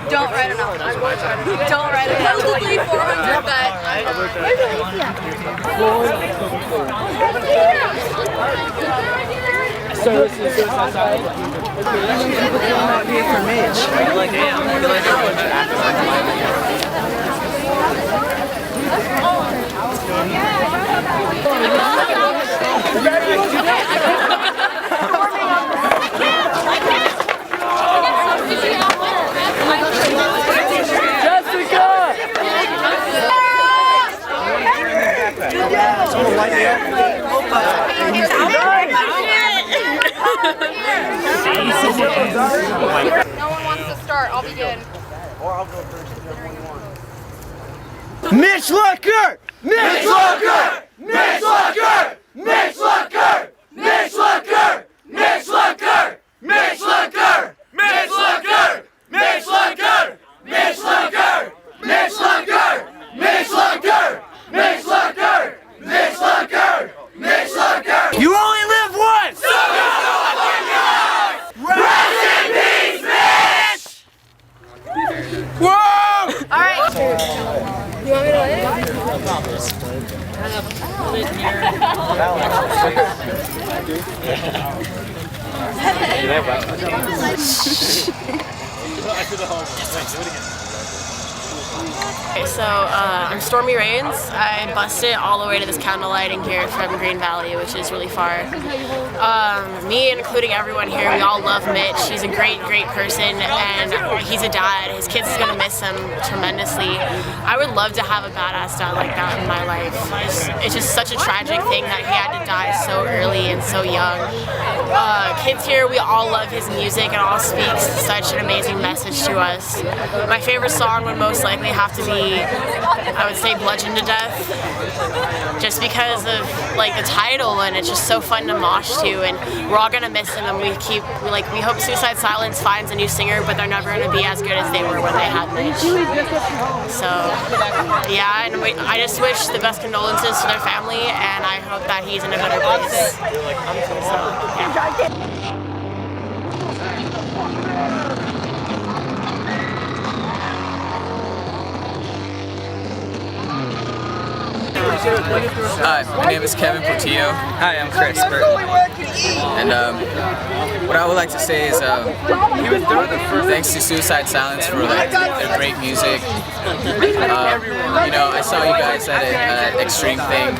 Don't write it off. Don't write it off. Probably 400, but So this is Suicide Silence. For Mitch. Someone light me up. no one wants to start. I'll begin. Or I'll go first. Mitch Lucker! Mitch Lucker! Mitch Lucker! Mitch Lucker! Mitch Lucker! Mitch Lucker! Mitch Lucker! Mitch Lucker! Mitch Lucker! Mitch Lucker! Mitch Lucker! Mitch Lucker! Mitch Lucker! Mitch Lucker! Mitch Lucker! You only live once! So rest in peace, Mitch! Whoa! Alright. You want me to light Okay, so I'm Stormy Rains. I busted all the way to this Candlelight in here from Green Valley, which is really far. Me, including everyone here, we all love Mitch. He's a great, great person, and he's a dad. His kids is gonna miss him tremendously. I would love to have a badass dad like that in my life. It's just such a tragic thing that he had to die so early and so young. Kids here, we all love his music. It all speaks such an amazing message to us. My favorite song would most likely have to be, I would say, Bludgeoned to Death, just because of like the title, and it's just so fun to mosh to, and we're all gonna miss him, and we hope Suicide Silence finds a new singer, but they're never gonna be as good as they were when they had Mitch. So yeah, and I just wish the best condolences to their family, and I hope that he's in a better place. So yeah. Hi, my name is Kevin Portillo. Hi, I'm Chris Burton. And what I would like to say is thanks to Suicide Silence for their great music. You know, I saw you guys at an Extreme thing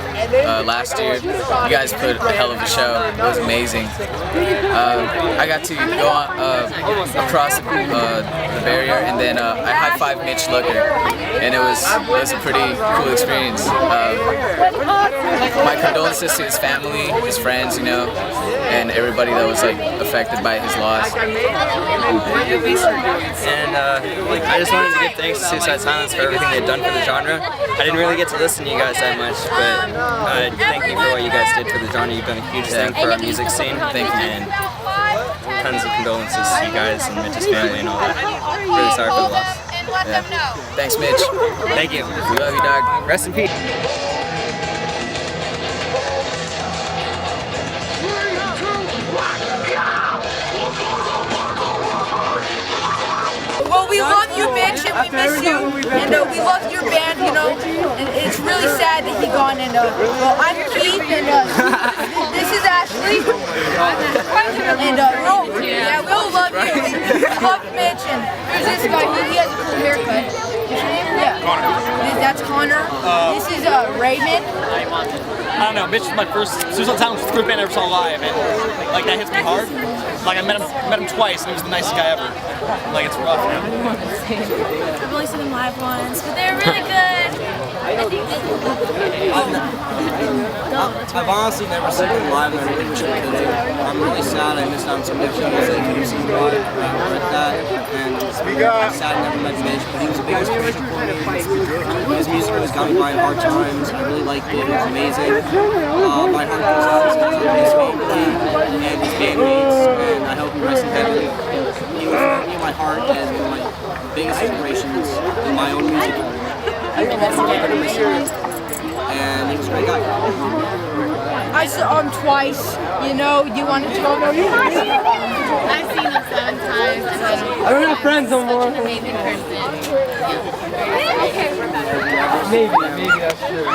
last year. You guys put a hell of a show. It was amazing. I got to go across the barrier, and then I high-fived Mitch Lucker, and it was a pretty cool experience. My condolences to his family, his friends, you know, and everybody that was like affected by his loss. And I just wanted to give thanks to Suicide Silence for everything they've done for the genre. I didn't really get to listen to you guys that much, but thank you for what you guys did for the genre. You've done a huge thing for our music scene. Thank you. And tons of condolences to you guys and Mitch's family and all that. Really sorry for the loss. Let them know. Thanks, Mitch. Thank you. We love you, dog. Rest in peace. Well, we love you, Mitch, and we miss you, and we love your band, you know, and it's really sad that he gone, and well, I'm Keith, and this is Ashley, and we all love you, we love Mitch, and there's this guy, he has a cool haircut. Yeah, that's Connor. This is Raymond. I don't know, Mitch was my first Suicide Silence group band I ever saw live, and like that hits me hard. Like I met him twice, and he was the nicest guy ever. Like it's rough, you know? I've only seen them live once, but they're really good. I've honestly never seen him live, and I really wish I could. I'm really sad I missed out on some big shows that I could have seen live like that, and I'm sad I never met Mitch, but he was a big inspiration for me. His music was got me by hard times. I really liked it. It was amazing. My heart goes out to his family and his bandmates, and I hope he rests in heaven. He was in my heart and one of my biggest inspirations in my own music career. And he was a great guy. I saw him twice, you know, you want to talk about it? I've seen them 7 times. friends no more. Maybe that's true.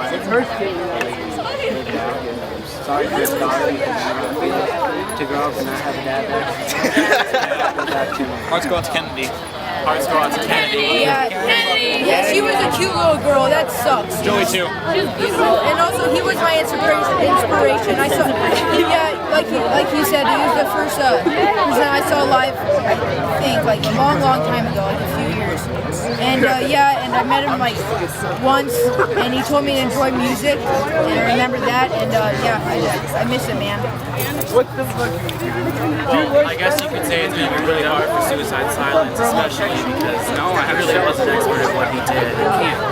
It's her Sorry for his daughter to grow up and not have a dad there. Hearts go out to Kennedy. Hearts go out to Kennedy. Yeah, she was a cute little girl. That sucks. Joey too. And also, he was my inspiration. I saw, yeah, like you said, he was the first person I saw live. I think like a long time ago, like a few years. And yeah, and I met him like once, and he told me to enjoy music, and I remember that. And yeah, I miss him, man. What the fuck? Well, I guess you could say it's going to be really hard for Suicide Sielnce, especially because I really wasn't an expert at what he did.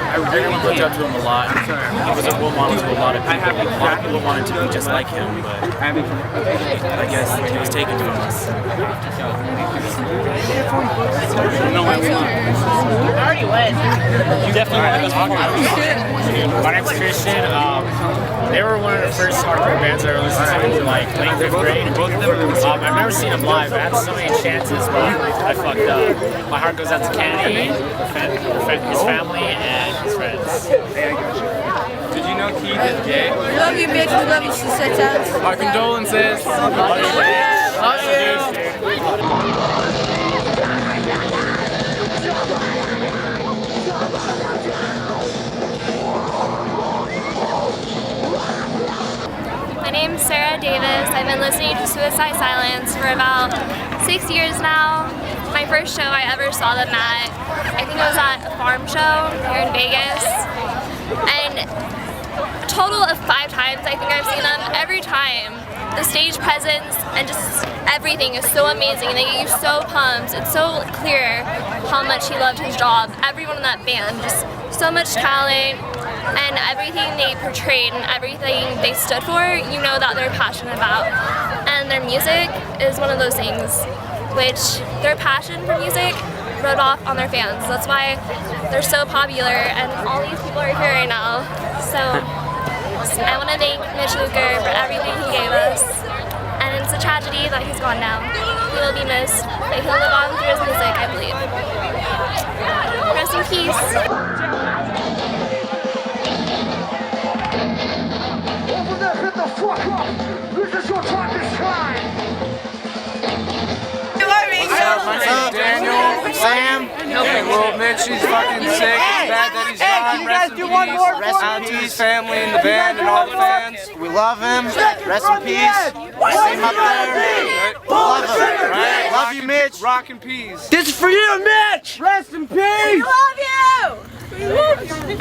I really looked up to him a lot. He was a role model to a lot of people. A lot of people wanted to be just like him, but I guess he was taken from us. No way we won. I already went. You definitely won. My name's Christian. They were one of the first hardcore bands I ever listened to in like late 5th grade. I've never seen them live. I had so many chances, but I fucked up. My heart goes out to Kennedy, his family, and his friends. Did you know Keith is gay? We love you, Mitch. We love you, Sielnce. Our condolences. Love you, dude. My name's Sarah Davis. I've been listening to Suicide Sielnce for about 6 years now. My first show I ever saw them at, I think it was at a farm show here in Vegas. And a total of 5 times I think I've seen them. Every time, the stage presence and just everything is so amazing. They get you so pumped. It's so clear how much he loved his job. Everyone in that band, just so much talent. And everything they portrayed and everything they stood for, you know that they're passionate about. And their music is one of those things which their passion for music rubbed off on their fans. That's why they're so popular and all these people are here right now. So I want to thank Mitch Lucker for everything he gave us. And it's a tragedy that he's gone now. He will be missed, but he'll live on through his music, I believe. Rest in peace. Hit the fuck up! This is your time to shine! Daniel, Sam, and little Mitch, he's fucking sick. It's bad that he's gone. Can you guys do one more for Rest in peace, his family and the band and all the fans. We love him. Rest in peace. Same up there. Love him. Right? Love you, Mitch. Rock and peace. This is for you, Mitch! Rest in peace! We love you! We love you!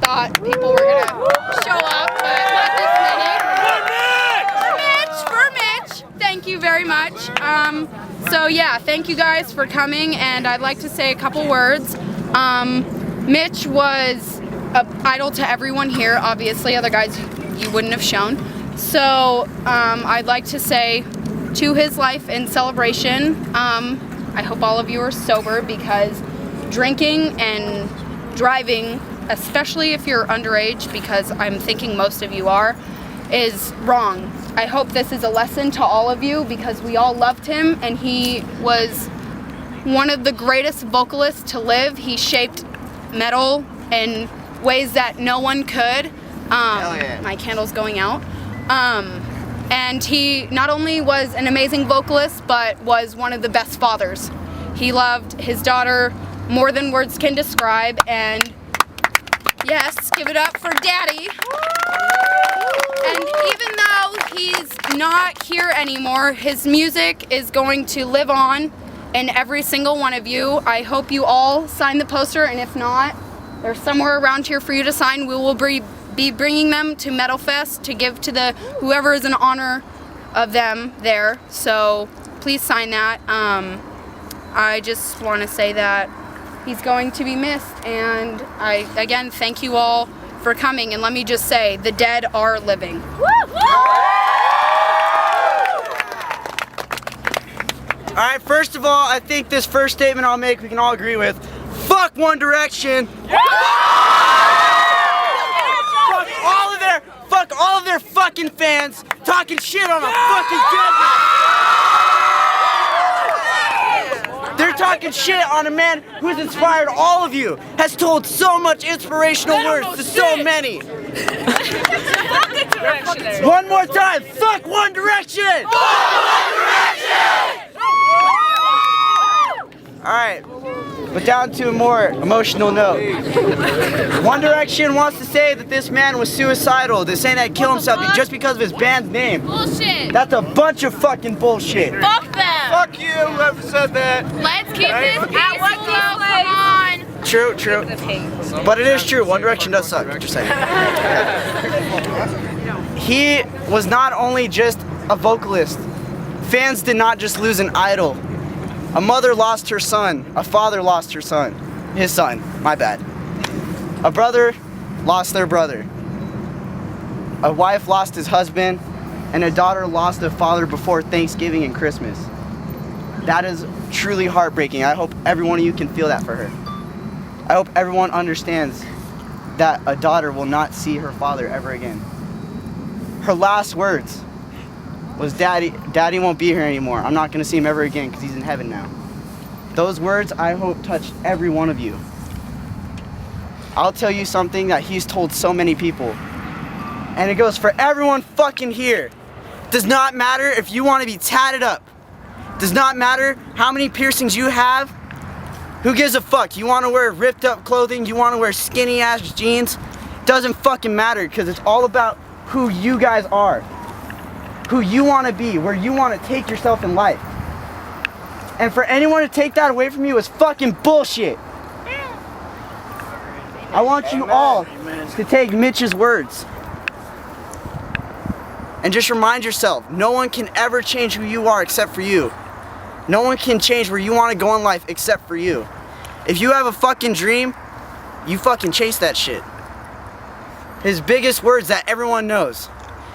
Thought people were gonna show up, but not this many. For Mitch! Thank you very much. So yeah, thank you guys for coming, and I'd like to say a couple words. Mitch was an idol to everyone here, obviously, other guys you wouldn't have shown. So I'd like to say to his life in celebration, I hope all of you are sober, because drinking and driving, especially if you're underage, because I'm thinking most of you are, is wrong. I hope this is a lesson to all of you, because we all loved him and he was one of the greatest vocalists to live. He shaped metal in ways that no one could. My candle's going out. And he not only was an amazing vocalist, but was one of the best fathers. He loved his daughter more than words can describe, and yes, give it up for Daddy. And even though he's not here anymore, his music is going to live on in every single one of you. I hope you all sign the poster, and if not, there's somewhere around here for you to sign. We will be bringing them to Metal Fest to give to the whoever is in honor of them there. So please sign that. I just want to say that he's going to be missed, and I, again, thank you all for coming, and let me just say, the dead are living. Alright, first of all, I think this first statement I'll make we can all agree with. Fuck One Direction! Fuck all of their fucking fans talking shit on a fucking dead man! They're talking shit on a man who's inspired all of you, has told so much inspirational words to so many. One more time, fuck One Direction! Alright, but down to a more emotional note. One Direction wants to say that this man was suicidal. They're saying that he killed himself just because of his band's name. Bullshit. That's a bunch of fucking bullshit. Fuck them. Fuck you, whoever said that. Let's keep this peaceful. Come on. True, true. But it is true, One Direction does suck. Just saying. He was not only just a vocalist. Fans did not just lose an idol. A mother lost her son. A father lost her son. His son, my bad. A brother lost their brother. A wife lost his husband. And a daughter lost a father before Thanksgiving and Christmas. That is truly heartbreaking. I hope every one of you can feel that for her. I hope everyone understands that a daughter will not see her father ever again. Her last words was, Daddy won't be here anymore. I'm not going to see him ever again because he's in heaven now. Those words, I hope, touched every one of you. I'll tell you something that he's told so many people. And it goes for everyone fucking here. Does not matter if you want to be tatted up. Does not matter how many piercings you have. Who gives a fuck? You want to wear ripped up clothing? You want to wear skinny ass jeans? Doesn't fucking matter because it's all about who you guys are. Who you want to be, where you want to take yourself in life. And for anyone to take that away from you is fucking bullshit. I want you all to take Mitch's words. And just remind yourself, no one can ever change who you are except for you. No one can change where you want to go in life except for you. If you have a fucking dream, you fucking chase that shit. His biggest words that everyone knows.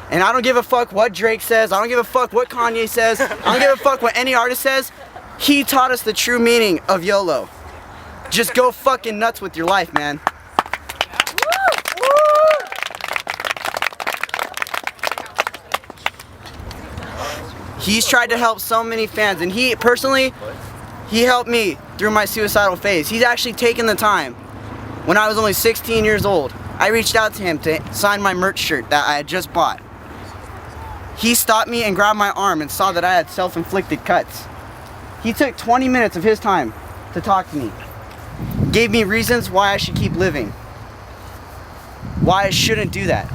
And I don't give a fuck what Drake says. I don't give a fuck what Kanye says. I don't give a fuck what any artist says. He taught us the true meaning of YOLO. Just go fucking nuts with your life, man. He's tried to help so many fans, and he helped me through my suicidal phase. He's actually taken the time. When I was only 16 years old, I reached out to him to sign my merch shirt that I had just bought. He stopped me and grabbed my arm and saw that I had self-inflicted cuts. He took 20 minutes of his time to talk to me. Gave me reasons why I should keep living. Why I shouldn't do that.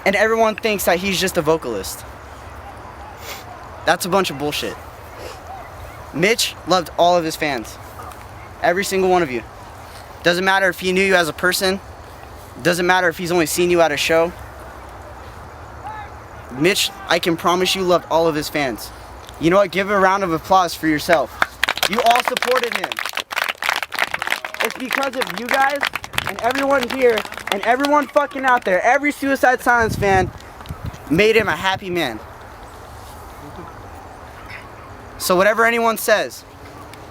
And everyone thinks that he's just a vocalist. That's a bunch of bullshit. Mitch loved all of his fans. Every single one of you. Doesn't matter if he knew you as a person. Doesn't matter if he's only seen you at a show. Mitch, I can promise you, loved all of his fans. You know what? Give a round of applause for yourself. You all supported him. It's because of you guys and everyone here and everyone fucking out there, every Suicide Silence fan made him a happy man. So whatever anyone says,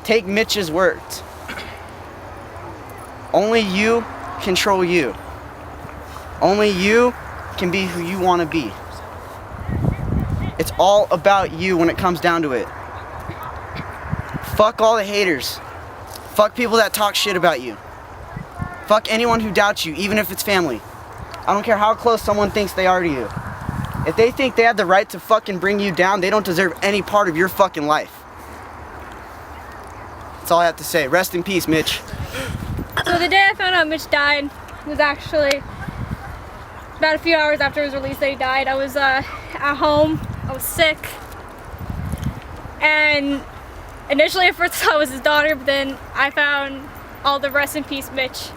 take Mitch's words. Only you control you. Only you can be who you want to be. It's all about you when it comes down to it. Fuck all the haters. Fuck people that talk shit about you. Fuck anyone who doubts you, even if it's family. I don't care how close someone thinks they are to you. If they think they have the right to fucking bring you down, they don't deserve any part of your fucking life. That's all I have to say. Rest in peace, Mitch. So the day I found out Mitch died was actually about a few hours after it was released that he died. I was at home. I was sick. And initially at first I thought it was his daughter, but then I found all the rest in peace Mitch.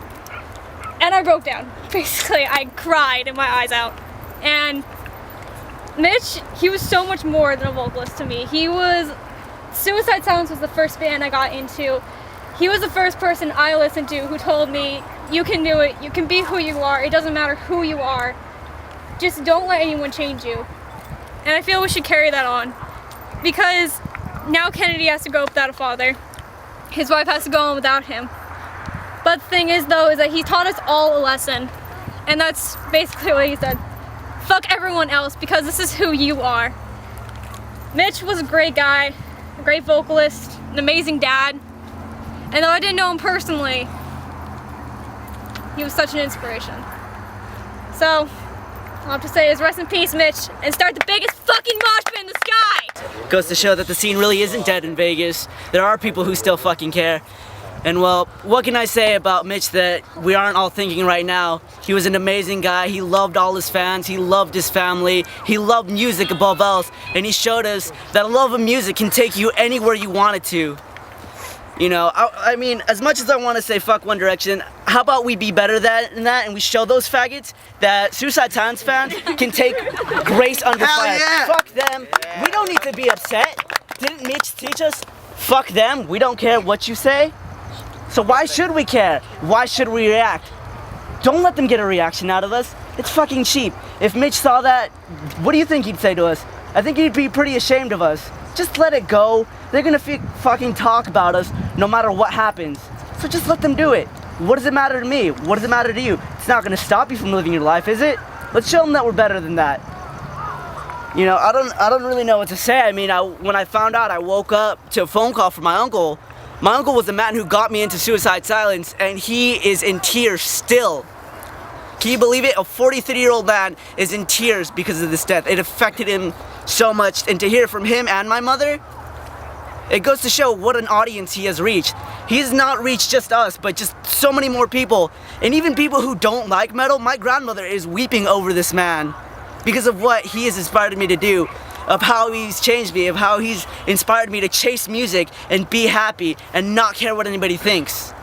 And I broke down. Basically, I cried and my eyes out. And Mitch, he was so much more than a vocalist to me. He was Suicide Silence was the first band I got into. He was the first person I listened to who told me, you can do it, you can be who you are, it doesn't matter who you are. Just don't let anyone change you. And I feel we should carry that on. Because now Kennedy has to go without a father. His wife has to go on without him. But the thing is though, is that he taught us all a lesson. And that's basically what he said. Fuck everyone else because this is who you are. Mitch was a great guy, a great vocalist, an amazing dad. And though I didn't know him personally, he was such an inspiration. So, all I have to say is rest in peace, Mitch, and start the biggest fucking mosh pit in the sky! Goes to show that the scene really isn't dead in Vegas. There are people who still fucking care. And well, what can I say about Mitch that we aren't all thinking right now? He was an amazing guy, he loved all his fans, he loved his family, he loved music above else, and he showed us that a love of music can take you anywhere you want it to. You know, I mean, as much as I want to say fuck One Direction, how about we be better than that and we show those faggots that Suicide Silence fans can take grace under fire. Yeah. Fuck them. Yeah. We don't need to be upset. Didn't Mitch teach us? Fuck them. We don't care what you say. So why should we care? Why should we react? Don't let them get a reaction out of us. It's fucking cheap. If Mitch saw that, what do you think he'd say to us? I think he'd be pretty ashamed of us. Just let it go. They're gonna fucking talk about us no matter what happens. So just let them do it. What does it matter to me? What does it matter to you? It's not gonna stop you from living your life, is it? Let's show them that we're better than that. You know, I don't really know what to say. I mean, when I found out, I woke up to a phone call from my uncle. My uncle was the man who got me into Suicide Silence, and he is in tears still. Can you believe it? A 43-year-old man is in tears because of this death. It affected him so much, and to hear from him and my mother, it goes to show what an audience he has reached. He has not reached just us, but just so many more people. And even people who don't like metal, my grandmother is weeping over this man because of what he has inspired me to do, of how he's changed me, of how he's inspired me to chase music and be happy and not care what anybody thinks.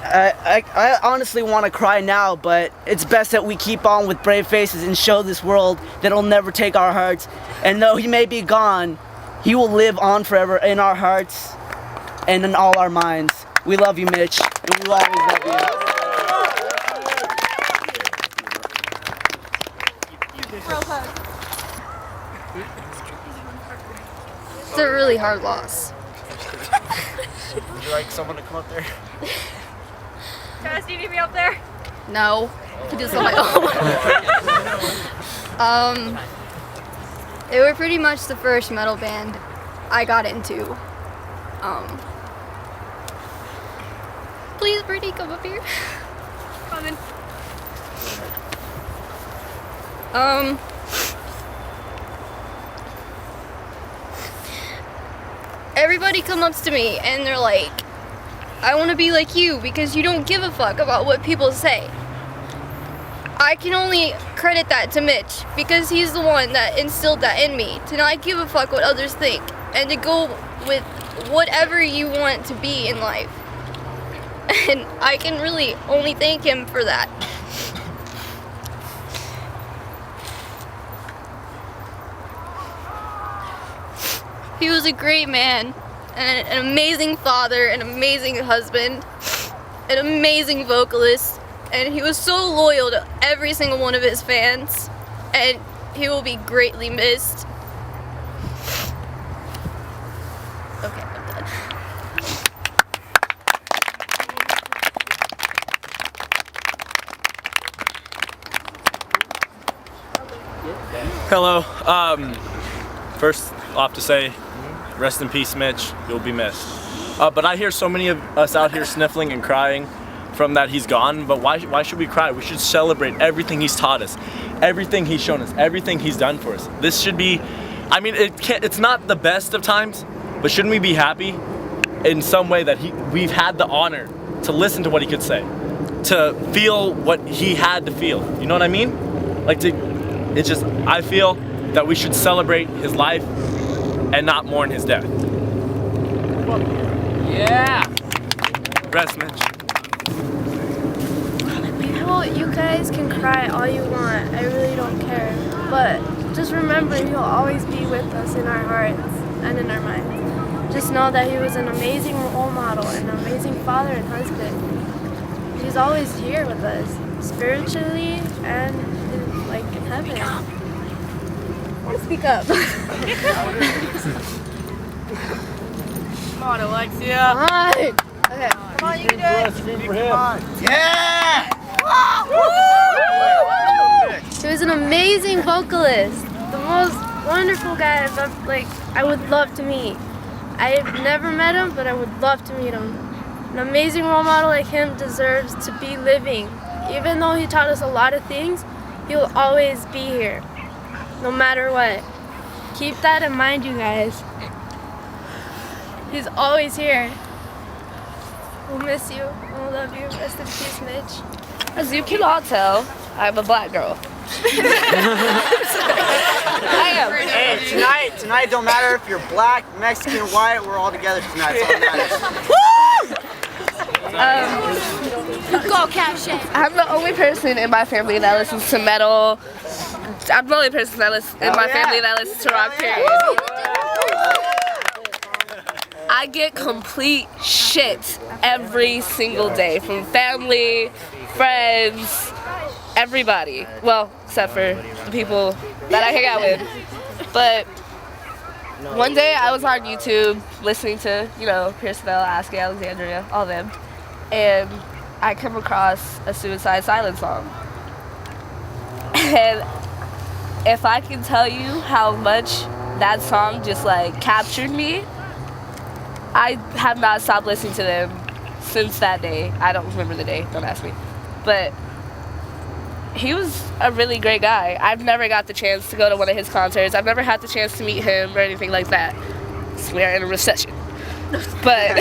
I honestly want to cry now, but it's best that we keep on with brave faces and show this world that it'll never take our hearts. And though he may be gone, he will live on forever in our hearts and in all our minds. We love you, Mitch, and we will always love you. It's a really hard loss. Would you like someone to come up there? Guys, do you need me up there? No, I can do this on my own. They were pretty much the first metal band I got into. Please, Brittany, come up here. Coming. Everybody comes up to me and they're like, I want to be like you because you don't give a fuck about what people say. I can only credit that to Mitch because he's the one that instilled that in me, to not give a fuck what others think and to go with whatever you want to be in life. And I can really only thank him for that. He was a great man, and an amazing father, an amazing husband, an amazing vocalist, and he was so loyal to every single one of his fans, and he will be greatly missed. Okay, I'm done. Hello. First off to say, rest in peace, Mitch. You'll be missed. But I hear so many of us out here sniffling and crying from that he's gone. But why should we cry? We should celebrate everything he's taught us, everything he's shown us, everything he's done for us. This should be, I mean, it's not the best of times, but shouldn't we be happy in some way that we've had the honor to listen to what he could say, to feel what he had to feel? You know what I mean? It's just, I feel that we should celebrate his life and not mourn his death. Yeah! Rest, Mitch. You know, you guys can cry all you want. I really don't care. But just remember, he'll always be with us in our hearts. and in our minds. Just know that he was an amazing role model and an amazing father and husband. He's always here with us, spiritually and in heaven. I want to speak up. Come on, Alexia. Come on. Okay. Come on, you can do it. Yeah! He was an amazing vocalist. The most wonderful guy I've ever, I would love to meet. I've never met him, but I would love to meet him. An amazing role model like him deserves to be living. Even though he taught us a lot of things, he'll always be here, no matter what. Keep that in mind, you guys. He's always here. We'll miss you. We'll love you. Rest in peace, Mitch. As you can all tell, I'm a black girl. I am. Hey, tonight don't matter if you're black, Mexican, white, we're all together tonight. It's all that matters. Go, Cash. I'm the only person in my family that listens to metal. I'm the only person that in my family that listens to rock, period. I get complete shit every single day from family, friends, everybody. Well, except for the people that I hang out with. But one day I was on YouTube listening to, Pierce Bell, Asking Alexandria, all them. And I come across a Suicide Silence song. And if I can tell you how much that song just captured me, I have not stopped listening to them since that day. I don't remember the day, don't ask me. But he was a really great guy. I've never got the chance to go to one of his concerts. I've never had the chance to meet him or anything like that. We are in a recession. But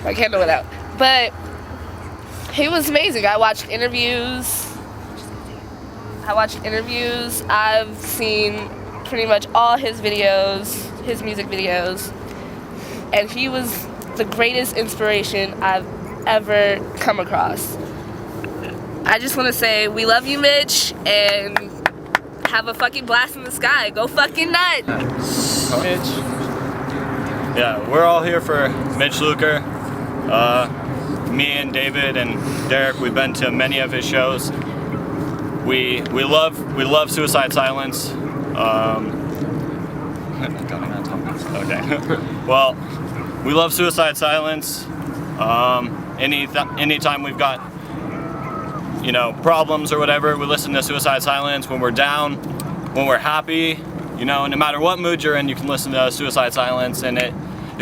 my candle went out. But he was amazing. I watched interviews. I've seen pretty much all his videos, his music videos. And he was the greatest inspiration I've ever come across. I just want to say we love you, Mitch, and have a fucking blast in the sky. Go fucking nuts. Mitch. Yeah, we're all here for Mitch Lucker. Me and David and Derek, we've been to many of his shows. We love Suicide Silence. Okay. Well, we love Suicide Silence. Anytime we've got problems or whatever, we listen to Suicide Silence. When we're down, when we're happy, no matter what mood you're in, you can listen to Suicide Silence, and it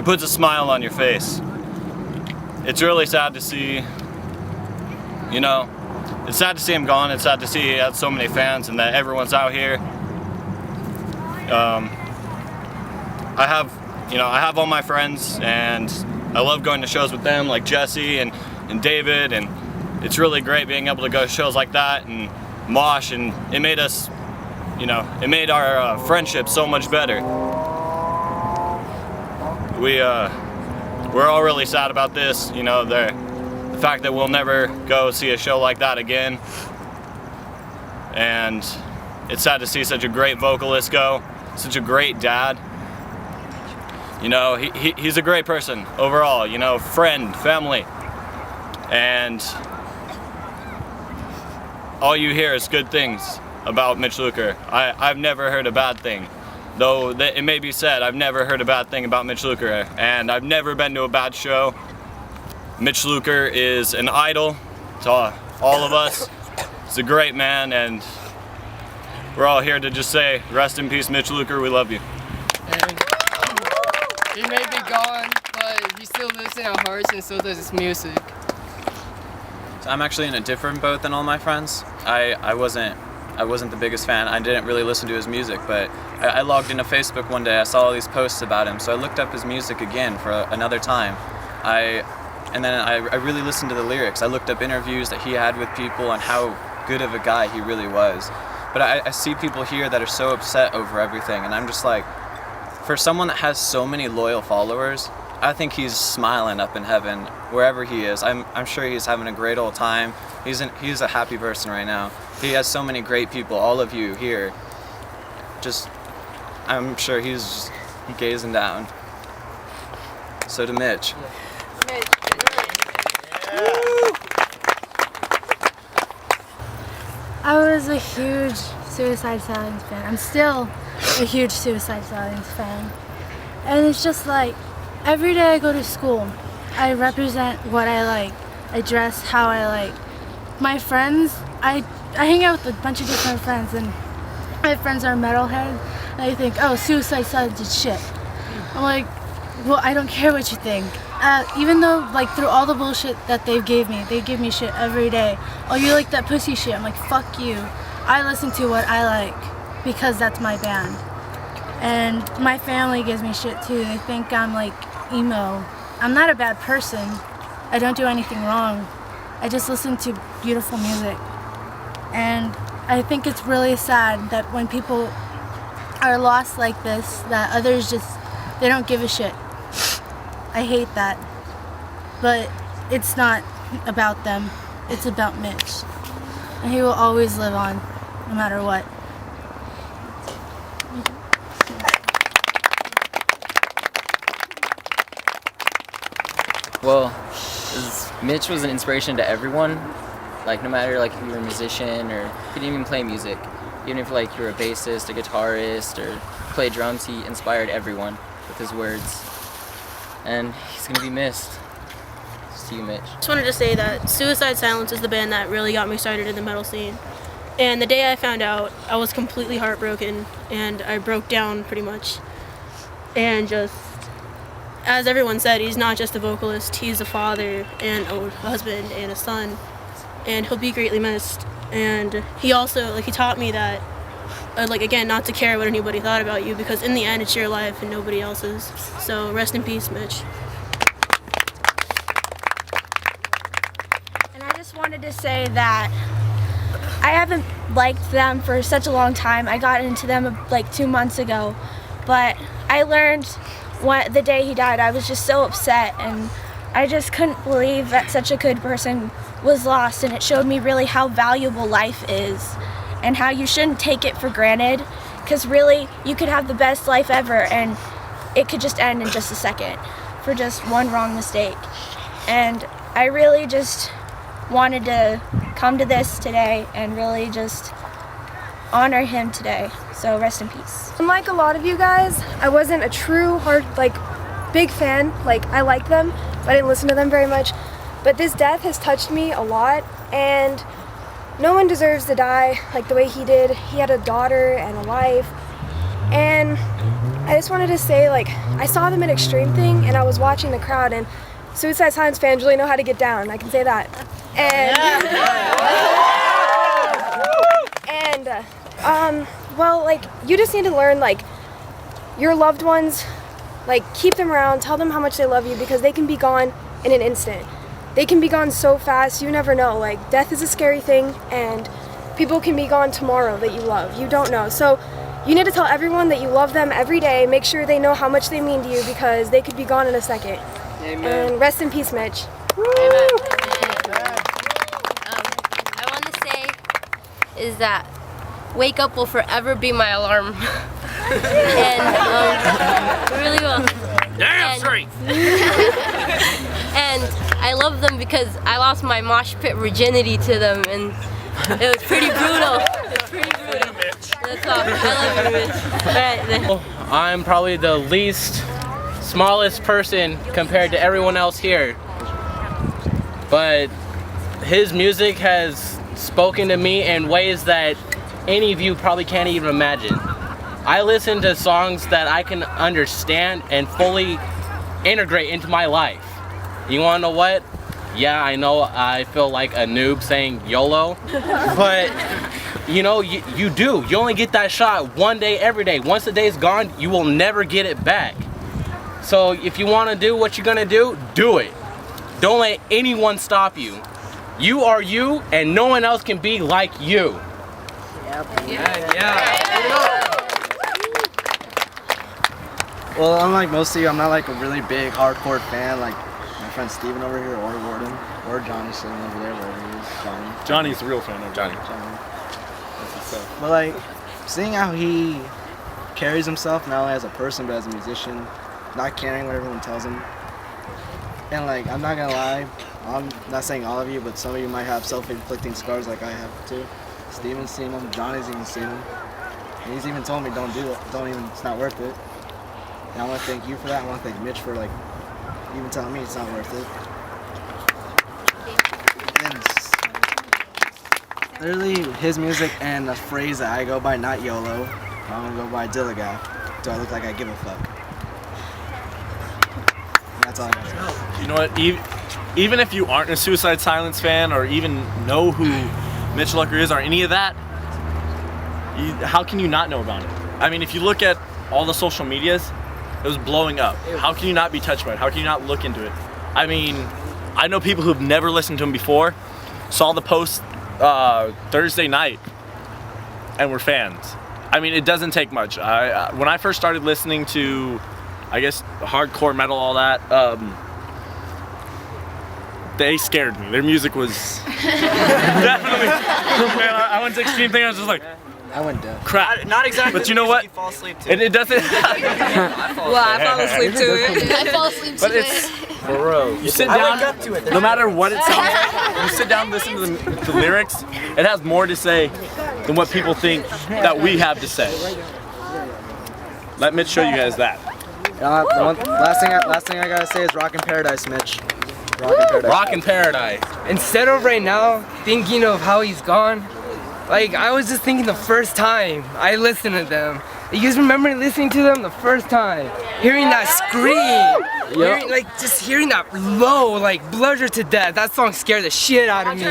puts a smile on your face. It's really sad to see, it's sad to see him gone. It's sad to see he had so many fans and that everyone's out here. I have all my friends, and I love going to shows with them, like Jesse and David, and it's really great being able to go to shows like that and mosh, and it made us, it made our friendship so much better. We're all really sad about this, the fact that we'll never go see a show like that again, and it's sad to see such a great vocalist go, such a great dad. He's a great person overall, friend, family, and all you hear is good things about Mitch Lucker. I've never heard a bad thing. Though it may be said, I've never heard a bad thing about Mitch Lucker, and I've never been to a bad show. Mitch Lucker is an idol to all of us. He's a great man, and we're all here to just say, rest in peace, Mitch Lucker, we love you. And he may be gone, but he still lives in our hearts and so does his music. So I'm actually in a different boat than all my friends. I wasn't the biggest fan. I didn't really listen to his music, but I logged into Facebook one day. I saw all these posts about him, so I looked up his music again for another time. And then I really listened to the lyrics. I looked up interviews that he had with people and how good of a guy he really was. But I see people here that are so upset over everything, and I'm just like, for someone that has so many loyal followers, I think he's smiling up in heaven wherever he is. I'm sure he's having a great old time. He's a happy person right now. He has so many great people, all of you here. I'm sure he's gazing down. So to Mitch. I was a huge Suicide Silence fan. I'm still a huge Suicide Silence fan. And it's just like, every day I go to school, I represent what I like. I dress how I like. My friends, I hang out with a bunch of different friends, and my friends are metalheads, and they think, oh, Suicide Silence is shit. I'm like, well, I don't care what you think. Even though, like, through all the bullshit that they give me shit every day. Oh, you like that pussy shit? I'm like, fuck you. I listen to what I like because that's my band. And my family gives me shit too. They think I'm like emo. I'm not a bad person. I don't do anything wrong. I just listen to beautiful music. And I think it's really sad that when people are lost like this, that others just, they don't give a shit. I hate that. But it's not about them. It's about Mitch. And he will always live on, no matter what. Well, Mitch was an inspiration to everyone. Like, no matter like if you were a musician or you didn't even play music, even if like you were a bassist, a guitarist, or played drums, he inspired everyone with his words. And he's gonna be missed. See you, Mitch. Just wanted to say that Suicide Silence is the band that really got me started in the metal scene. And the day I found out, I was completely heartbroken, and I broke down pretty much. And just, as everyone said, he's not just a vocalist, he's a father and a husband and a son, and he'll be greatly missed. And he also, like, he taught me that, like, again, not to care what anybody thought about you, because in the end it's your life and nobody else's. So rest in peace, Mitch. And I just wanted to say that I haven't liked them for such a long time. I got into them like 2 months ago, but I learned the day he died, I was just so upset, and I just couldn't believe that such a good person was lost, and it showed me really how valuable life is and how you shouldn't take it for granted, because really you could have the best life ever and it could just end in just a second for just one wrong mistake. And I really just wanted to come to this today and really just honor him today. So rest in peace. Unlike a lot of you guys, I wasn't a true big fan. Like, I like them, but I didn't listen to them very much. But this death has touched me a lot, and no one deserves to die like the way he did. He had a daughter and a wife, and I just wanted to say, like, I saw them at Extreme Thing, and I was watching the crowd, and Suicide Silence fans really know how to get down, I can say that. And, well, like, you just need to learn, like, your loved ones, like, keep them around, tell them how much they love you, because they can be gone in an instant. They can be gone so fast, you never know. Like, death is a scary thing, and people can be gone tomorrow that you love. You don't know. So you need to tell everyone that you love them every day. Make sure they know how much they mean to you, because they could be gone in a second. Amen. And rest in peace, Mitch. Amen. I want to say is that wake up will forever be my alarm. And really will. Damn straight. And I love them because I lost my mosh pit virginity to them, and it was pretty brutal. It was pretty brutal. That's all. I love you, Mitch. All right, then. I'm probably the least smallest person compared to everyone else here, but his music has spoken to me in ways that any of you probably can't even imagine. I listen to songs that I can understand and fully integrate into my life. You wanna know what? Yeah, I know I feel like a noob saying YOLO, but you know, you do. You only get that shot one day, every day. Once the day's gone, you will never get it back. So if you wanna do what you're gonna do it. Don't let anyone stop you. You are you, and no one else can be like you. Well, unlike most of you, I'm not like a really big hardcore fan like my friend Steven over here, or Warden, or Johnny sitting over there, wherever he is. Johnny's the real fan of Johnny. But like, seeing how he carries himself not only as a person but as a musician, not caring what everyone tells him. And like, I'm not gonna lie, I'm not saying all of you, but some of you might have self-inflicting scars like I have too. Steven's seen them, Johnny's even seen them. And he's even told me don't do it, it's not worth it. And I want to thank you for that. I want to thank Mitch for like even telling me it's not worth it. And literally his music and the phrase that I go by, not YOLO, I'm gonna go by Dilligaw. Do I look like I give a fuck? And that's all I got to say. You know what? Even if you aren't a Suicide Silence fan or even know who Mitch Lucker is or any of that, how can you not know about it? I mean, if you look at all the social medias, it was blowing up. How can you not be touched by it? How can you not look into it? I mean, I know people who've never listened to him before, saw the post Thursday night, and were fans. I mean, it doesn't take much. When I first started listening to, I guess, hardcore metal, all that, they scared me. Their music was definitely. Man, I went to Extreme thing. I was just like, I went deaf. Crap. Not exactly. But you know what? You fall asleep to. It doesn't. Well, I fall asleep to it. I fall asleep to But it's for real. You sit down. wake up to it. No matter what it sounds like, you sit down and listen to the lyrics. It has more to say than what people think that we have to say. Let Mitch show you guys that. Last thing I gotta say is Rockin' Paradise, Mitch. Rockin' Paradise. Rockin' Paradise. Instead of right now thinking of how he's gone, like I was just thinking the first time I listened to them. You guys remember listening to them the first time? Hearing that scream, hearing that low, like Bludger to Death. That song scared the shit out of me.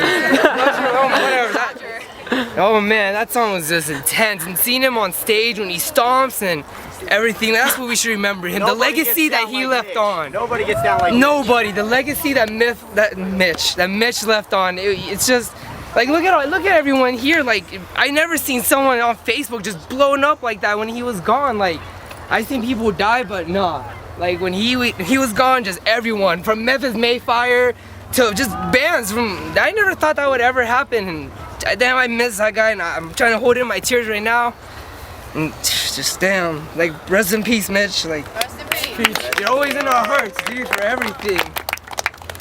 Oh man, that song was just intense. And seeing him on stage when he stomps and everything, that's what we should remember him. The legacy that he left on. Nobody gets down like Nobody. The legacy that Mitch left on. It's just like look at everyone here. Like I never seen someone on Facebook just blowing up like that when he was gone. Like I seen people die, but nah. Like when he was gone, just everyone from Memphis Mayfire to just bands from. I never thought that would ever happen. And damn, I miss that guy, and I'm trying to hold in my tears right now. And just damn, like rest in peace, Mitch. Like rest in peace. You're always in our hearts, dude, for everything.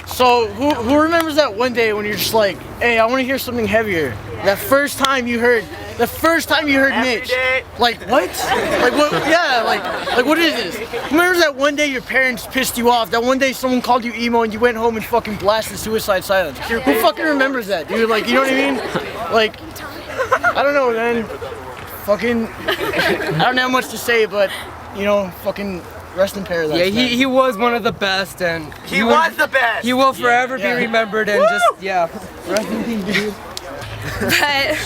So who remembers that one day when you're just like, hey, I want to hear something heavier? That first time you heard Mitch. Day. Like what? Like what? Yeah, like what is this? Remember that one day your parents pissed you off? That one day someone called you emo and you went home and fucking blasted Suicide Silence. Who fucking remembers that, dude? Like, you know what I mean? Like, I don't know, man. Fucking, I don't have much to say, but you know, fucking rest in paradise. Yeah, he was one of the best, and he was the best. He will forever be remembered, and rest in peace, dude. But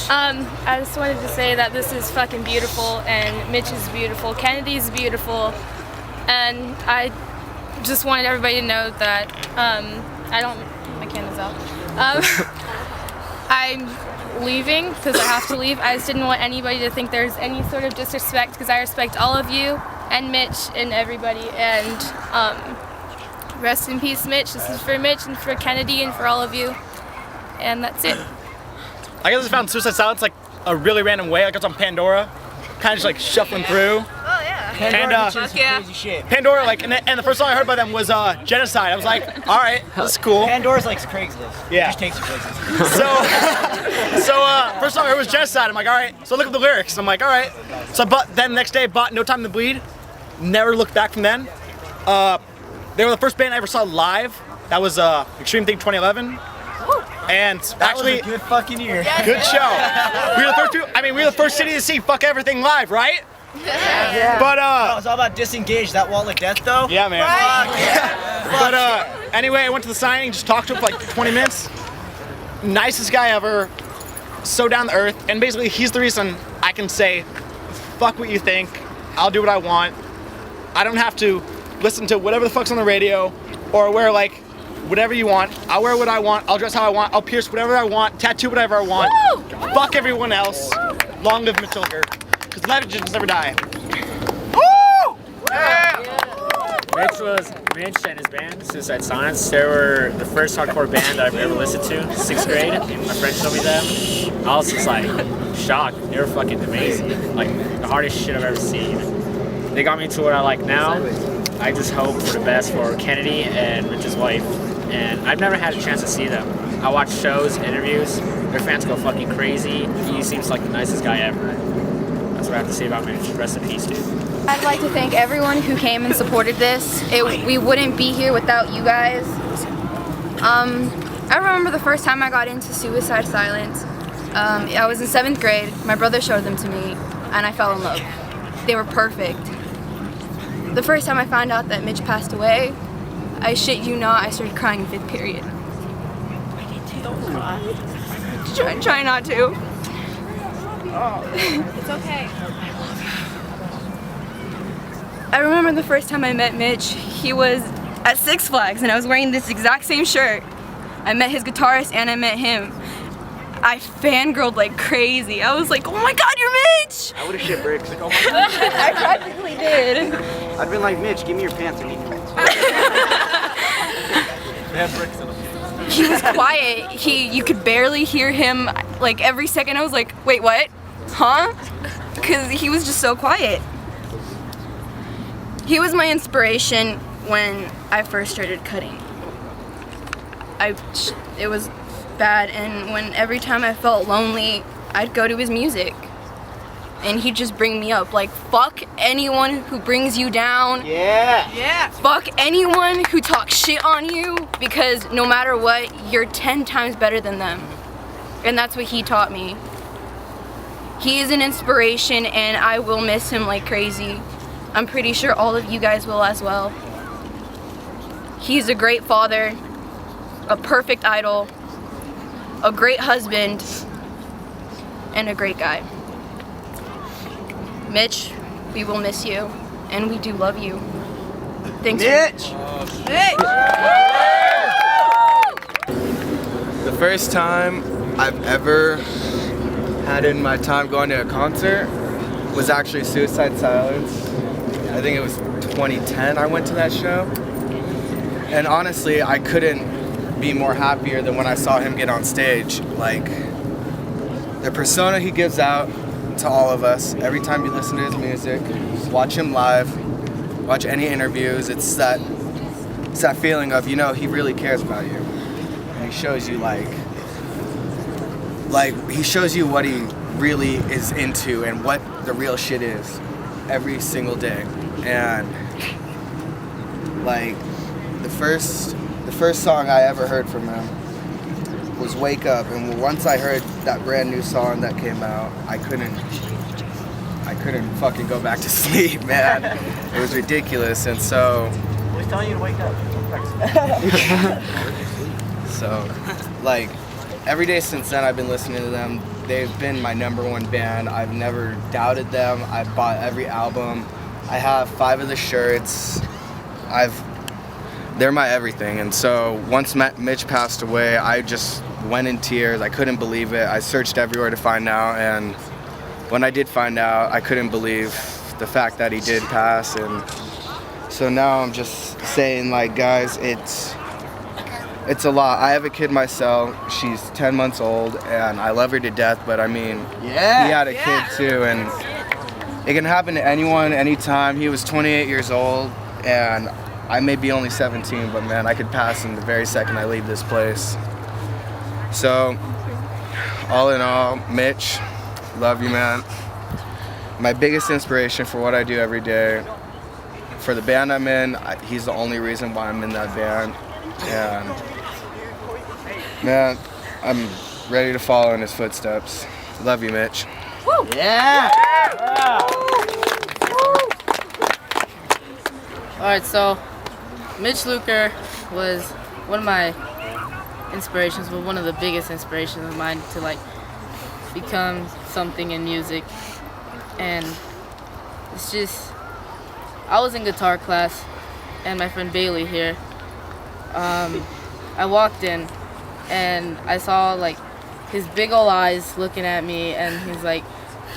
I just wanted to say that this is fucking beautiful, and Mitch is beautiful, Kennedy's beautiful, and I just wanted everybody to know that my candle's out. I'm leaving because I have to leave. I just didn't want anybody to think there's any sort of disrespect because I respect all of you and Mitch and everybody, and rest in peace, Mitch. This is for Mitch and for Kennedy and for all of you, and that's it. I guess I found Suicide Silence like a really random way. Like it's on Pandora, kind of just like shuffling through. Oh yeah. Crazy shit. Pandora, like, and the first song I heard by them was Genocide. I was like, all right, that's cool. Pandora's like Craigslist. Yeah. It just takes you places. First song I heard was Genocide. I'm like, all right. So I look at the lyrics. I'm like, all right. So I bought, then the next day I bought No Time to Bleed. Never looked back from then. They were the first band I ever saw live. That was Extreme Thing 2011. And that was a good fucking year. Good show. We were the first city to see Fuck Everything live, right? Yeah. But it was all about Disengage, that wall of death though. Yeah, man. Right. But anyway, I went to the signing, just talked to him for like 20 minutes. Nicest guy ever. So down to earth, and basically he's the reason I can say, fuck what you think. I'll do what I want. I don't have to listen to whatever the fuck's on the radio, or wear like whatever you want. I'll wear what I want. I'll dress how I want. I'll pierce whatever I want. Tattoo whatever I want. Woo! Fuck everyone else. Long live Mitch Lucker. Because legends never die. Woo! Yeah! Mitch and his band, Suicide Silence. They were the first hardcore band I've ever listened to. 6th grade. My friend showed me them. I was just like shocked. They were fucking amazing. Like the hardest shit I've ever seen. They got me to what I like now. I just hope for the best for Kennedy and Mitch's wife. And I've never had a chance to see them. I watch shows, interviews. Their fans go fucking crazy. He seems like the nicest guy ever. That's what I have to say about Mitch. Rest in peace, dude. I'd like to thank everyone who came and supported this. We wouldn't be here without you guys. I remember the first time I got into Suicide Silence. I was in 7th grade. My brother showed them to me, and I fell in love. They were perfect. The first time I found out that Mitch passed away, I shit you not, I started crying in 5th period. Don't cry. Try not to. It's okay. I remember the first time I met Mitch, he was at Six Flags and I was wearing this exact same shirt. I met his guitarist and I met him. I fangirled like crazy. I was like, oh my god, you're Mitch! I would have shit bricks. Like, oh my god. I practically did. I'd been like, Mitch, give me your pants. I need pants. They have bricks in them. He was quiet. You could barely hear him. Like every second I was like, wait, what? Huh? Because he was just so quiet. He was my inspiration when I first started cutting. It was bad, and every time I felt lonely, I'd go to his music. And he'd just bring me up. Like, fuck anyone who brings you down. Yeah. Yeah. Fuck anyone who talks shit on you, because no matter what, you're 10 times better than them. And that's what he taught me. He is an inspiration, and I will miss him like crazy. I'm pretty sure all of you guys will as well. He's a great father, a perfect idol, a great husband, and a great guy. Mitch, we will miss you, and we do love you. Thanks. Mitch! Mitch! The first time I've ever had in my time going to a concert was actually Suicide Silence. I think it was 2010 I went to that show. And honestly, I couldn't be more happier than when I saw him get on stage. Like, the persona he gives out to all of us, every time you listen to his music, watch him live, watch any interviews, it's that feeling of, you know, he really cares about you. And he shows you he shows you what he really is into and what the real shit is every single day. And like the first song I ever heard from him was Wake Up, and once I heard that brand new song that came out, I couldn't fucking go back to sleep, man. It was ridiculous. And so He's telling you to wake up. So, like, every day since then I've been listening to them. They've been my #1 band. I've never doubted them. I've bought every album. I have 5 of the shirts. They're my everything. And so once Mitch passed away, I just went in tears. I couldn't believe it. I searched everywhere to find out, and when I did find out, I couldn't believe the fact that he did pass. And so now I'm just saying, like, guys, it's a lot. I have a kid myself. She's 10 months old, and I love her to death, but I mean, he had a kid too, and it can happen to anyone, anytime. He was 28 years old, and I may be only 17, but man, I could pass him the very second I leave this place. So, all in all, Mitch, love you, man. My biggest inspiration for what I do every day. For the band I'm in, he's the only reason why I'm in that band. And man, I'm ready to follow in his footsteps. Love you, Mitch. Woo! Yeah! Alright, so Mitch Lucker was one of my inspirations, but one of the biggest inspirations of mine to like become something in music. And it's just, I was in guitar class and my friend Bailey here, I walked in and I saw like his big old eyes looking at me, and he's like,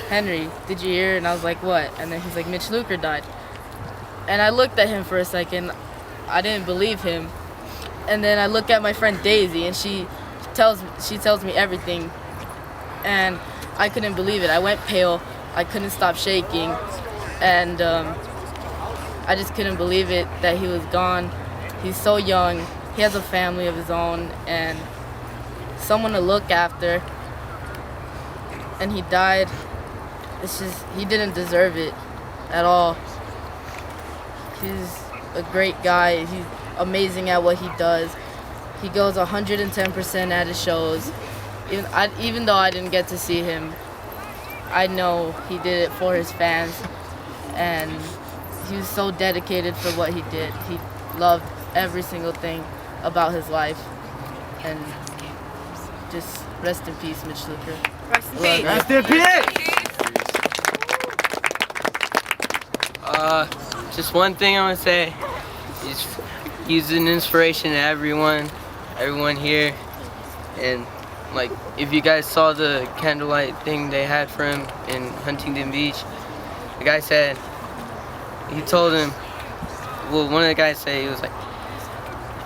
Henry, did you hear? And I was like, what? And then he's like, Mitch Lucker died. And I looked at him for a second. I didn't believe him. And then I look at my friend Daisy, and she tells me everything. And I couldn't believe it. I went pale. I couldn't stop shaking, and I just couldn't believe it that he was gone. He's so young, he has a family of his own, and someone to look after, and he died. It's just, he didn't deserve it at all. He's a great guy, he's amazing at what he does. He goes 110% at his shows. Even though I didn't get to see him, I know he did it for his fans, and he was so dedicated for what he did. He loved every single thing about his life, and just rest in peace, Mitch Lucker. Rest in peace. Rest in peace. Just one thing I want to say is he's an inspiration to everyone here, and like if you guys saw the Candlelight thing they had for him in Huntington Beach, the guy said, he told him, well, one of the guys said, he was like,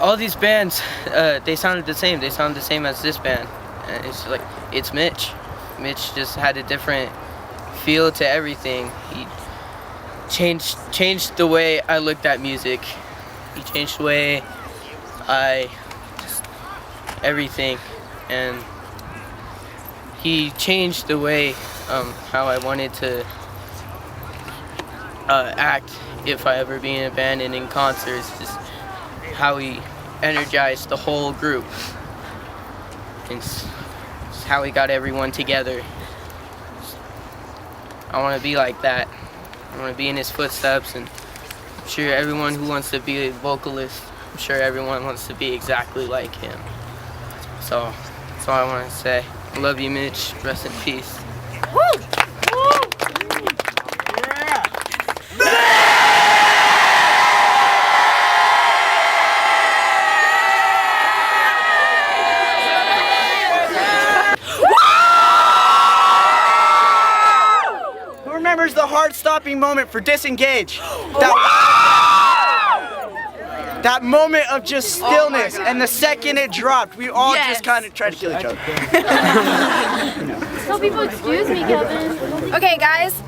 all these bands, they sounded the same as this band, and it's like, it's Mitch. Mitch just had a different feel to everything. He changed the way I looked at music. He changed the way everything, and he changed the way how I wanted to act if I ever be in a band and in concerts. Just how he energized the whole group, and it's how he got everyone together. I want to be like that. I want to be in his footsteps, and I'm sure everyone who wants to be a vocalist, I'm sure everyone wants to be exactly like him. So that's all I want to say. I love you, Mitch. Rest in peace. Woo! Who remembers the heart-stopping moment for Disengage? That moment of just stillness, and the second it dropped, we all just kind of tried to kill each other. Tell people excuse me, Kevin. Okay, guys.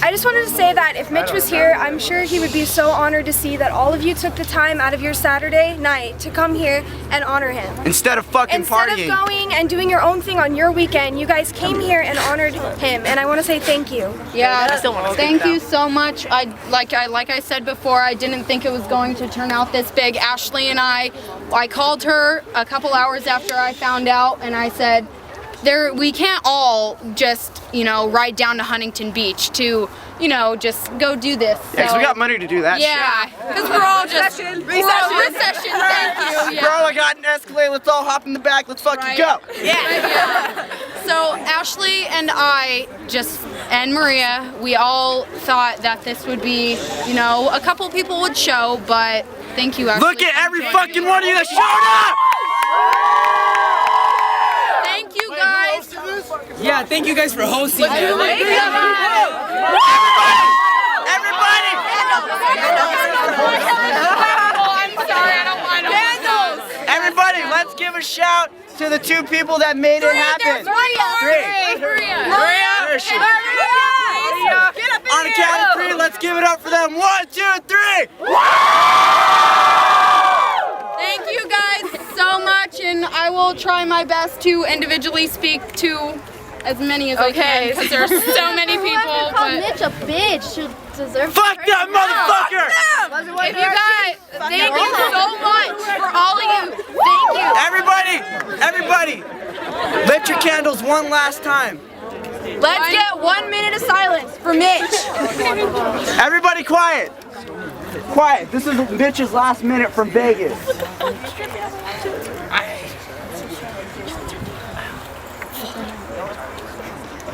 I just wanted to say that if Mitch was here, I'm sure he would be so honored to see that all of you took the time out of your Saturday night to come here and honor him. Instead of fucking partying. Instead of going and doing your own thing on your weekend, you guys came here and honored him, and I want to say thank you. Yeah, thank you so much. Like I said before, I didn't think it was going to turn out this big. Ashley and I called her a couple hours after I found out, and I said, we can't all just, ride down to Huntington Beach to, just go do this. Yeah, because we got money to do that shit. Yeah, because we're all just recession. Thank you. Bro, I got an Escalade. Let's all hop in the back. Let's fucking go. Yeah. So Ashley and I and Maria, we all thought that this would be, a couple people would show, but thank you, Ashley. Look at every fucking one of you that showed up! Thank you, guys. Yeah, thank you guys for hosting it. Everybody! I'm sorry, I don't want to. Everybody, let's give a shout to the two people that made it happen. Maria. Where is she? On a count of three, let's give it up for them. 1, 2, 3. Thank you guys so much, and I will try my best to individually speak to as many as I can, because there's so many people. Call Mitch a bitch. She deserves. Fuck that motherfucker! If you guys, thank you so much for all of you. Thank you. Everybody, lit your candles one last time. Let's get 1 minute of silence for Mitch. Everybody quiet. Quiet. This is Mitch's last minute from Vegas.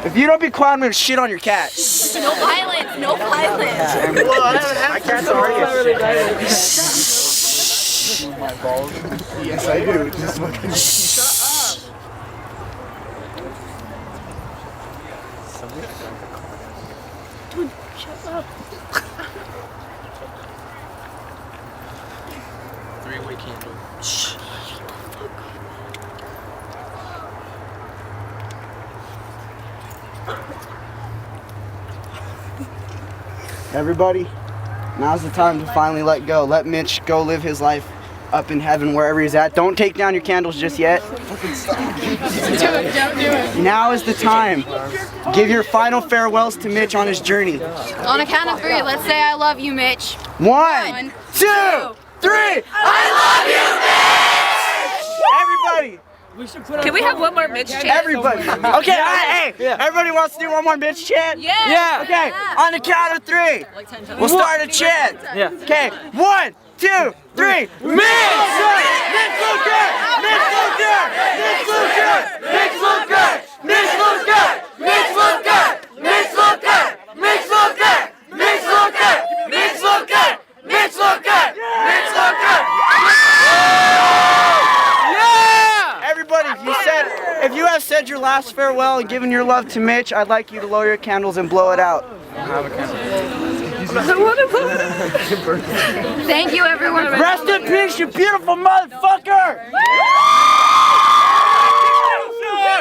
If you don't be quiet, I'm gonna shit on your cat. No violence. No violence. My cat's already a shit. My balls. Yes, I do. Just fucking shut up. Dude, shut up. 3-way candle. Shh. Everybody, now's the time to finally let go. Let Mitch go live his life up in heaven, wherever he's at. Don't take down your candles just yet. Now is the time. Give your final farewells to Mitch on his journey. On a count of 3, let's say I love you, Mitch. 1, 2, 3. I love you, Mitch! Everybody. Can we have one more Mitch chant? Everybody. Okay, hey, everybody wants to do one more Mitch chant? Yeah. Okay, on the count of 3. We'll start a chant. Okay, 1, 2, 3. Mitch! Mitch Lucker! Mitch Lucker! Mitch Lucker! Mitch Lucker! Mitch Lucker! Mitch Lucker! Mitch Lucker! Mitch Lucker! Mitch Lucker! Mitch Lucker! Mitch Lucker! Mitch Lucker! Yeah! Everybody, if you have said your last farewell and given your love to Mitch, I'd like you to lower your candles and blow it out. Thank you, everyone. Rest in peace, you beautiful motherfucker! We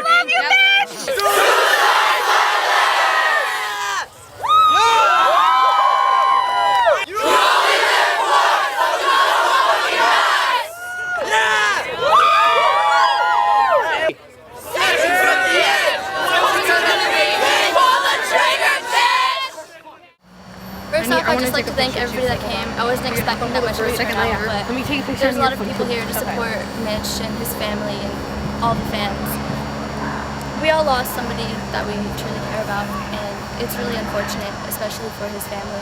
love you, Mitch! First off, I'd just like to thank everybody that came. I wasn't expecting that much of a turnout, but there's a lot of people here to support Mitch and his family and all the fans. We all lost somebody that we truly care about, and it's really unfortunate, especially for his family.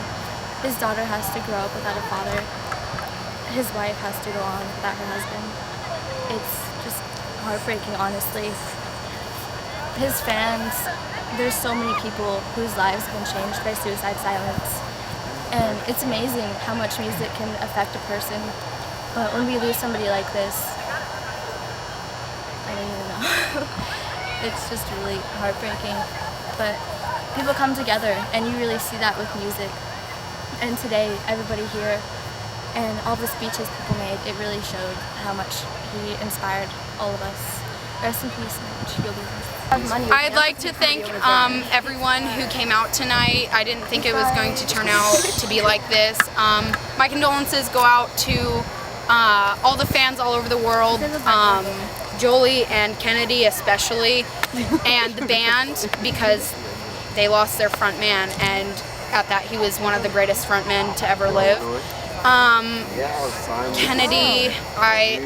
His daughter has to grow up without a father. His wife has to go on without her husband. It's just heartbreaking, honestly. His fans, there's so many people whose lives have been changed by Suicide Silence. And it's amazing how much music can affect a person. But when we lose somebody like this, I don't even know. It's just really heartbreaking. But people come together, and you really see that with music. And today, everybody here, and all the speeches people made, it really showed how much he inspired all of us. Rest in peace, Mitch. You'll be missed. I'd like to thank everyone who came out tonight. I didn't think it was going to turn out to be like this. My condolences go out to all the fans all over the world, Jolie and Kennedy especially, and the band, because they lost their front man, and at that he was one of the greatest frontmen to ever live. Kennedy,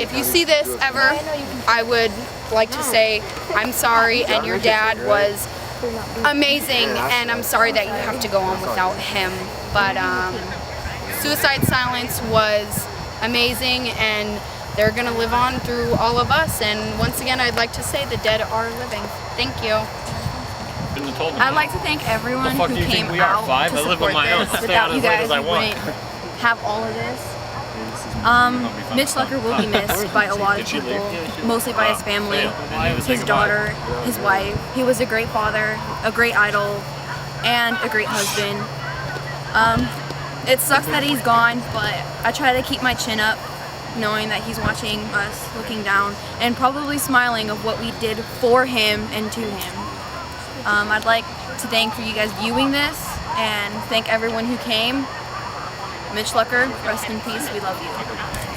if you see this ever, I would like to say I'm sorry, and your dad was amazing, and I'm sorry that you have to go on without him. But Suicide Silence was amazing, and they're gonna live on through all of us. And once again, I'd like to say the dead are living. Thank you. I'd like to thank everyone who came out to support this. Without you guys, we wouldn't have all of this. Mitch Lucker will be missed by a lot of people, mostly by his family, his daughter, his wife. He was a great father, a great idol, and a great husband. It sucks that he's gone, but I try to keep my chin up, knowing that he's watching us, looking down, and probably smiling of what we did for him and to him. I'd like to thank for you guys viewing this, and thank everyone who came. Mitch Lucker, rest in peace, we love you.